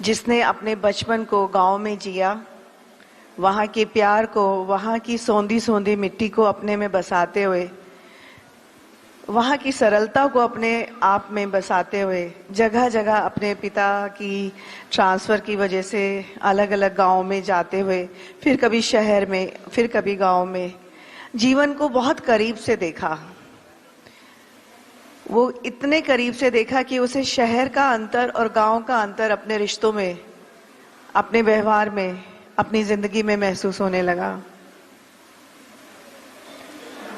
जिसने अपने बचपन को गांव में जिया, वहाँ के प्यार को, वहाँ की सौंधी सौंधी मिट्टी को अपने में बसाते हुए, वहाँ की सरलता को अपने आप में बसाते हुए, जगह जगह अपने पिता की ट्रांसफ़र की वजह से अलग अलग गांव में जाते हुए, फिर कभी शहर में, फिर कभी गांव में, जीवन को बहुत करीब से देखा। वो इतने करीब से देखा कि उसे शहर का अंतर और गांव का अंतर अपने रिश्तों में, अपने व्यवहार में, अपनी जिंदगी में महसूस होने लगा।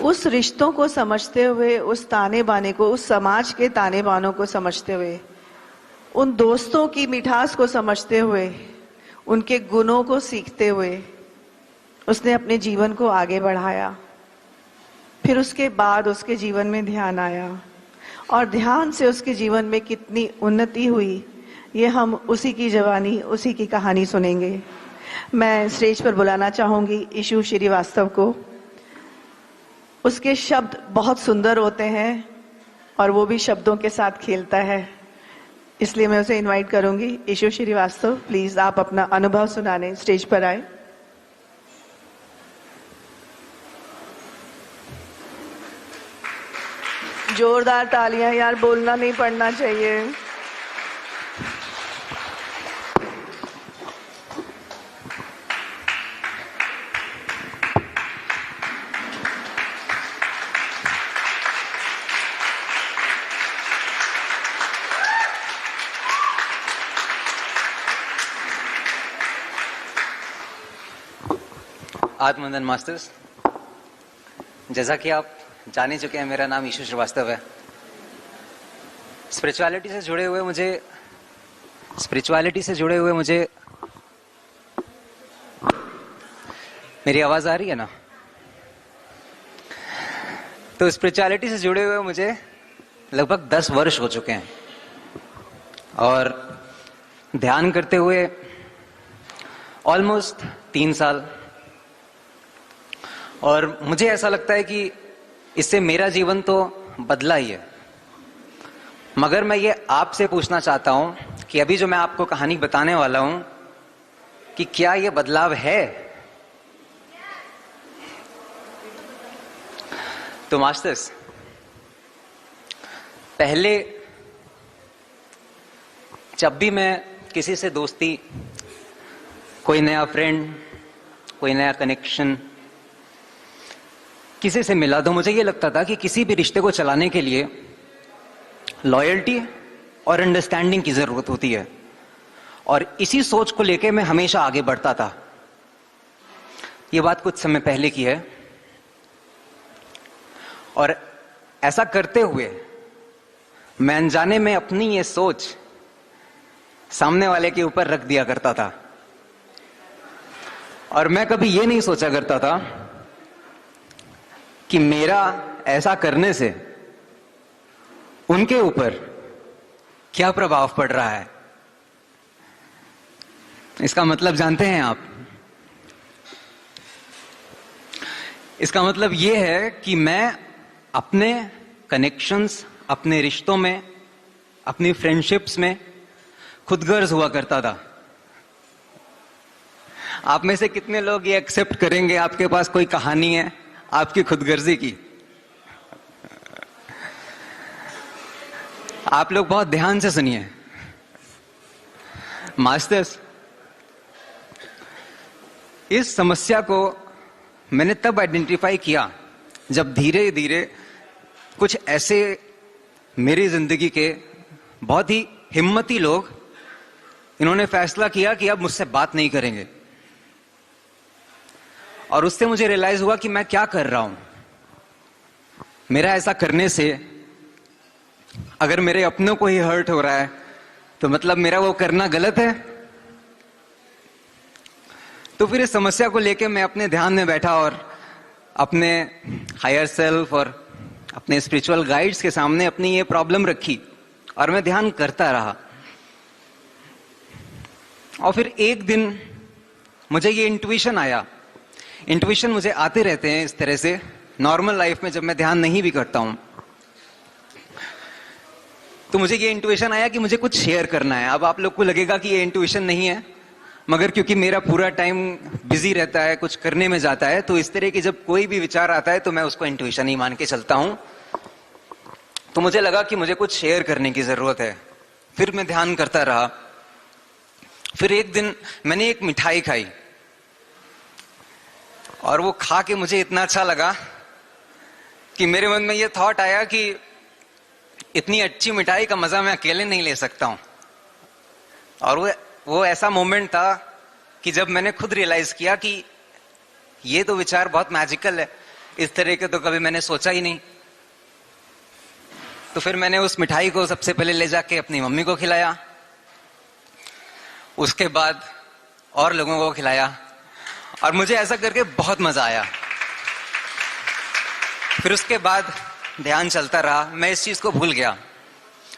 उस रिश्तों को समझते हुए, उस ताने बाने को, उस समाज के ताने बानों को समझते हुए, उन दोस्तों की मिठास को समझते हुए, उनके गुणों को सीखते हुए उसने अपने जीवन को आगे बढ़ाया। फिर उसके बाद उसके जीवन में ध्यान आया और ध्यान से उसके जीवन में कितनी उन्नति हुई, ये हम उसी की जवानी, उसी की कहानी सुनेंगे। मैं स्टेज पर बुलाना चाहूंगी ईशु श्रीवास्तव को। उसके शब्द बहुत सुंदर होते हैं और वो भी शब्दों के साथ खेलता है, इसलिए मैं उसे इनवाइट करूंगी। ईशु श्रीवास्तव, प्लीज आप अपना अनुभव सुनाने स्टेज पर आए। जोरदार तालियां यार, बोलना नहीं पड़ना चाहिए। आत्मवंदन मास्टर्स, जैसा कि आप जान ही चुके हैं, मेरा नाम ईशु श्रीवास्तव है। स्पिरिचुअलिटी से जुड़े हुए मुझे मेरी आवाज आ रही है ना? तो स्पिरिचुअलिटी से जुड़े हुए मुझे लगभग 10 वर्ष हो चुके हैं और ध्यान करते हुए ऑलमोस्ट 3 साल। और मुझे ऐसा लगता है कि इससे मेरा जीवन तो बदला ही है। मगर मैं ये आपसे पूछना चाहता हूं कि अभी जो मैं आपको कहानी बताने वाला हूं, कि क्या ये बदलाव है? तो मास्टर्स, पहले जब भी मैं किसी से दोस्ती, कोई नया फ्रेंड, कोई नया कनेक्शन किसी से मिला, तो मुझे ये लगता था कि किसी भी रिश्ते को चलाने के लिए लॉयल्टी और अंडरस्टैंडिंग की जरूरत होती है, और इसी सोच को लेके मैं हमेशा आगे बढ़ता था। ये बात कुछ समय पहले की है, और ऐसा करते हुए मैं अनजाने में अपनी ये सोच सामने वाले के ऊपर रख दिया करता था, और मैं कभी ये नहीं सोचा करता था कि मेरा ऐसा करने से उनके ऊपर क्या प्रभाव पड़ रहा है। इसका मतलब जानते हैं आप? इसका मतलब यह है कि मैं अपने कनेक्शंस, अपने रिश्तों में, अपनी फ्रेंडशिप्स में खुदगर्ज हुआ करता था। आप में से कितने लोग ये एक्सेप्ट करेंगे आपके पास कोई कहानी है आपकी खुदगर्जी की? आप लोग बहुत ध्यान से सुनिए मास्टर्स। इस समस्या को मैंने तब आइडेंटिफाई किया जब धीरे धीरे कुछ ऐसे मेरी जिंदगी के बहुत ही हिम्मती लोग, इन्होंने फैसला किया कि अब मुझसे बात नहीं करेंगे। और उससे मुझे रियलाइज हुआ कि मैं क्या कर रहा हूं। मेरा ऐसा करने से अगर मेरे अपनों को ही हर्ट हो रहा है, तो मतलब मेरा वो करना गलत है। तो फिर इस समस्या को लेके मैं अपने ध्यान में बैठा और अपने हायर सेल्फ और अपने स्पिरिचुअल गाइड्स के सामने अपनी ये प्रॉब्लम रखी, और मैं ध्यान करता रहा। और फिर एक दिन मुझे ये इंट्यूशन आया। इंट्यूशन मुझे आते रहते हैं इस तरह से नॉर्मल लाइफ में, जब मैं ध्यान नहीं भी करता हूं। तो मुझे ये इंट्यूशन आया कि मुझे कुछ शेयर करना है। अब आप लोग को लगेगा कि ये इंट्यूशन नहीं है, मगर क्योंकि मेरा पूरा टाइम बिजी रहता है, कुछ करने में जाता है, तो इस तरह की जब कोई भी विचार आता है तो मैं उसको इंट्यूशन ही मान के चलता हूं। तो मुझे लगा कि मुझे कुछ शेयर करने की जरूरत है। फिर मैं ध्यान करता रहा। फिर एक दिन मैंने एक मिठाई खाई और वो खा के मुझे इतना अच्छा लगा कि मेरे मन में ये थॉट आया कि इतनी अच्छी मिठाई का मजा मैं अकेले नहीं ले सकता हूं। और वो ऐसा मोमेंट था कि जब मैंने खुद रियलाइज किया कि ये तो विचार बहुत मैजिकल है, इस तरह के तो कभी मैंने सोचा ही नहीं। तो फिर मैंने उस मिठाई को सबसे पहले ले जाके अपनी मम्मी को खिलाया, उसके बाद और लोगों को खिलाया, और मुझे ऐसा करके बहुत मजा आया। फिर उसके बाद ध्यान चलता रहा, मैं इस चीज को भूल गया।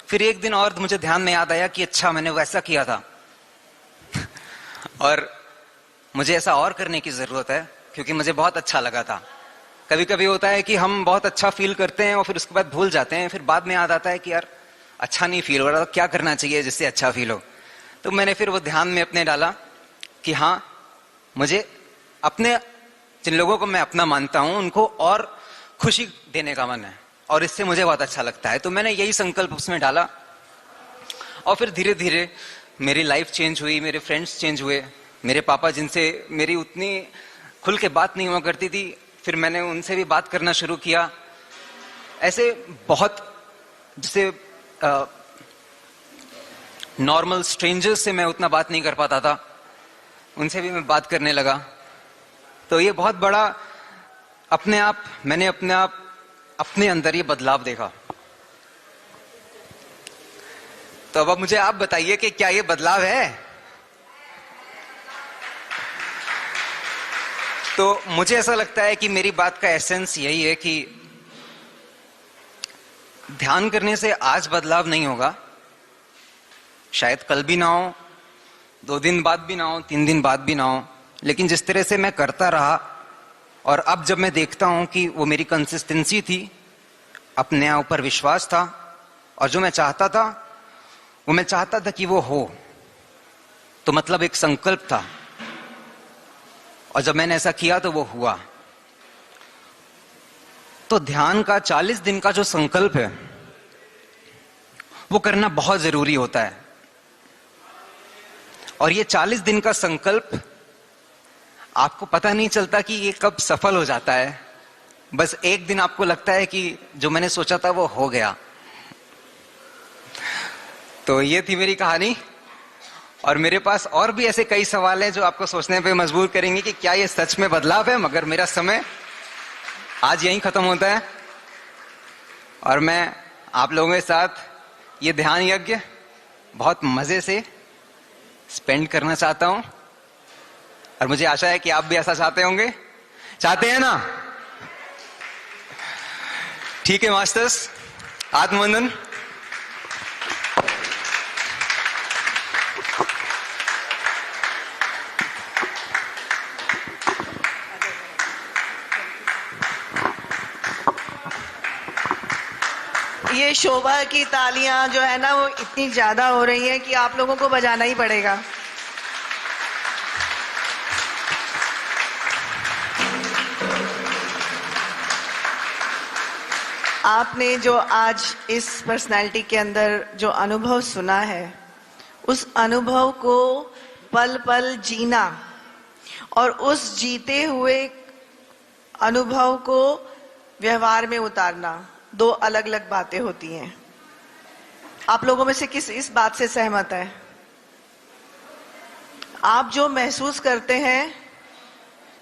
फिर एक दिन और मुझे ध्यान में याद आया कि अच्छा मैंने वैसा किया था और मुझे ऐसा और करने की जरूरत है, क्योंकि मुझे बहुत अच्छा लगा था। कभी कभी होता है कि हम बहुत अच्छा फील करते हैं और फिर उसके बाद भूल जाते हैं, फिर बाद में याद आता है कि यार अच्छा नहीं फील हो रहा, तो क्या करना चाहिए जिससे अच्छा फील हो। तो मैंने फिर वो ध्यान में अपने डाला कि हाँ, मुझे अपने जिन लोगों को मैं अपना मानता हूं उनको और खुशी देने का मन है, और इससे मुझे बहुत अच्छा लगता है। तो मैंने यही संकल्प उसमें डाला और फिर धीरे धीरे मेरी लाइफ चेंज हुई, मेरे फ्रेंड्स चेंज हुए। मेरे पापा जिनसे मेरी उतनी खुल के बात नहीं हुआ करती थी, फिर मैंने उनसे भी बात करना शुरू किया। ऐसे बहुत जैसे नॉर्मल स्ट्रेंजर्स से मैं उतना बात नहीं कर पाता था, उनसे भी मैं बात करने लगा। तो ये बहुत बड़ा मैंने अपने अंदर ये बदलाव देखा। तो अब मुझे आप बताइए कि क्या ये बदलाव है? तो मुझे ऐसा लगता है कि मेरी बात का एसेंस यही है कि ध्यान करने से आज बदलाव नहीं होगा, शायद कल भी ना हो, 2 दिन बाद भी ना हो, 3 दिन बाद भी ना हो, लेकिन जिस तरह से मैं करता रहा और अब जब मैं देखता हूं कि वो मेरी कंसिस्टेंसी थी, अपने ऊपर विश्वास था, और जो मैं चाहता था वो मैं चाहता था कि वो हो, तो मतलब एक संकल्प था, और जब मैंने ऐसा किया तो वो हुआ। तो ध्यान का 40 दिन का जो संकल्प है वो करना बहुत जरूरी होता है। और ये 40 दिन का संकल्प आपको पता नहीं चलता कि ये कब सफल हो जाता है। बस एक दिन आपको लगता है कि जो मैंने सोचा था वो हो गया। तो ये थी मेरी कहानी, और मेरे पास और भी ऐसे कई सवाल हैं जो आपको सोचने पे मजबूर करेंगे कि क्या ये सच में बदलाव है। मगर मेरा समय आज यहीं खत्म होता है, और मैं आप लोगों के साथ ये ध्यान यज्ञ बहुत मजे से स्पेंड करना चाहता हूं, और मुझे आशा है कि आप भी ऐसा चाहते होंगे। चाहते हैं ना? ठीक है मास्टर्स, आत्मवंदन। ये शोभा की तालियां जो है ना वो इतनी ज्यादा हो रही हैं कि आप लोगों को बजाना ही पड़ेगा। आपने जो आज इस पर्सनालिटी के अंदर जो अनुभव सुना है, उस अनुभव को पल पल जीना और उस जीते हुए अनुभव को व्यवहार में उतारना, 2 अलग अलग बातें होती हैं। आप लोगों में से किस इस बात से सहमत है? आप जो महसूस करते हैं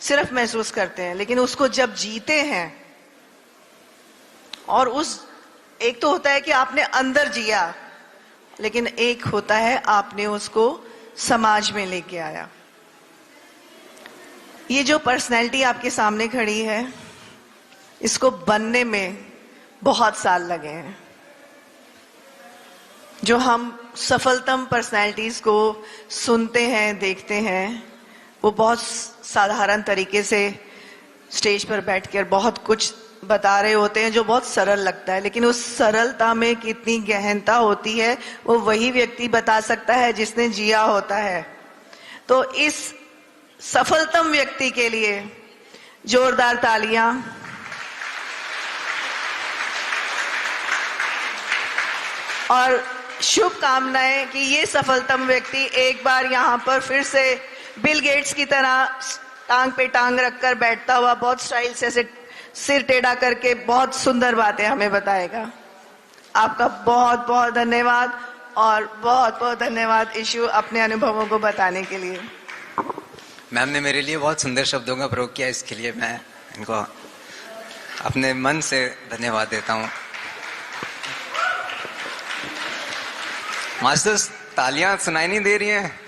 सिर्फ महसूस करते हैं, लेकिन उसको जब जीते हैं, और उस एक तो होता है कि आपने अंदर जिया, लेकिन एक होता है आपने उसको समाज में लेके आया। ये जो पर्सनैलिटी आपके सामने खड़ी है, इसको बनने में बहुत साल लगे हैं। जो हम सफलतम पर्सनैलिटीज को सुनते हैं, देखते हैं, वो बहुत साधारण तरीके से स्टेज पर बैठकर बहुत कुछ बता रहे होते हैं जो बहुत सरल लगता है, लेकिन उस सरलता में कितनी गहनता होती है वो वही व्यक्ति बता सकता है जिसने जिया होता है। तो इस सफलतम व्यक्ति के लिए जोरदार तालियां। और शुभकामनाएं कि ये सफलतम व्यक्ति एक बार यहाँ पर फिर से बिल गेट्स की तरह टांग पे टांग रखकर बैठता हुआ बहुत स्टाइल से सिर टेढ़ा करके बहुत सुंदर बातें हमें बताएगा। आपका बहुत बहुत धन्यवाद और बहुत बहुत धन्यवाद इशू अपने अनुभवों को बताने के लिए। मैम ने मेरे लिए बहुत सुंदर शब्दों का प्रयोग किया, इसके लिए मैं इनको अपने मन से धन्यवाद देता हूँ। मास्टर्स तालियां सुनाई नहीं दे रही हैं?